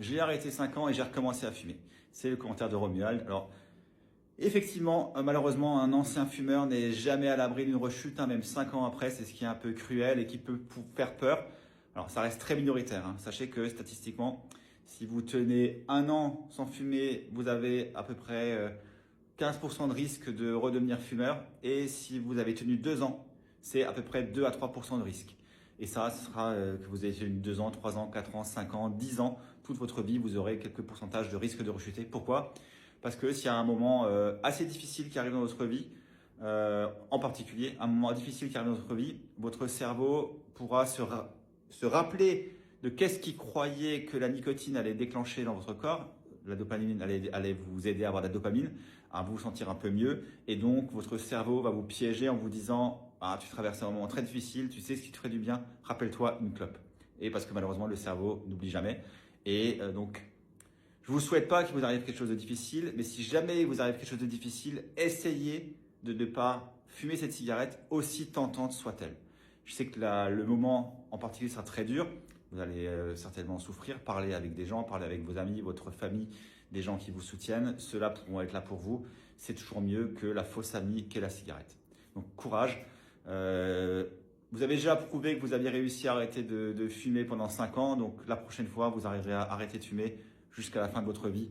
j'ai arrêté 5 ans et j'ai recommencé à fumer. C'est le commentaire de Romuald. Alors, effectivement, malheureusement, un ancien fumeur n'est jamais à l'abri d'une rechute, hein, même 5 ans après. C'est ce qui est un peu cruel et qui peut vous faire peur. Alors, ça reste très minoritaire, hein. Sachez que statistiquement, si vous tenez 1 an sans fumer, vous avez à peu près 15% de risque de redevenir fumeur. Et si vous avez tenu 2 ans, c'est à peu près 2 à 3% de risque. Et ça, ce sera que vous ayez tenu 2 ans, 3 ans, 4 ans, 5 ans, 10 ans, toute votre vie, vous aurez quelques pourcentages de risque de rechuter. Pourquoi? Parce que s'il y a un moment assez difficile qui arrive dans votre vie, en particulier, un moment difficile qui arrive dans votre vie, votre cerveau pourra se rappeler de qu'est-ce qui croyait que la nicotine allait déclencher dans votre corps. La dopamine allait vous aider à avoir de la dopamine, à vous sentir un peu mieux. Et donc, votre cerveau va vous piéger en vous disant « Ah, tu traverses un moment très difficile, tu sais ce qui te ferait du bien, rappelle-toi une clope. » Et parce que malheureusement, le cerveau n'oublie jamais. Et donc, je vous souhaite pas qu'il vous arrive quelque chose de difficile, mais si jamais il vous arrive quelque chose de difficile, essayez de ne pas fumer cette cigarette, aussi tentante soit-elle. Je sais que le moment en particulier sera très dur. Vous allez certainement souffrir, parler avec des gens, parler avec vos amis, votre famille, des gens qui vous soutiennent. Ceux-là pourront être là pour vous. C'est toujours mieux que la fausse amie qu'est la cigarette. Donc courage. Vous avez déjà prouvé que vous aviez réussi à arrêter de fumer pendant 5 ans. Donc la prochaine fois, vous arriverez à arrêter de fumer jusqu'à la fin de votre vie.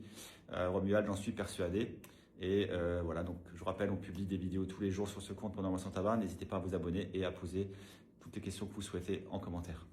Romuald, j'en suis persuadé. Et voilà, donc je vous rappelle, on publie des vidéos tous les jours sur ce compte pendant Moi Sans Tabac. N'hésitez pas à vous abonner et à poser toutes les questions que vous souhaitez en commentaire.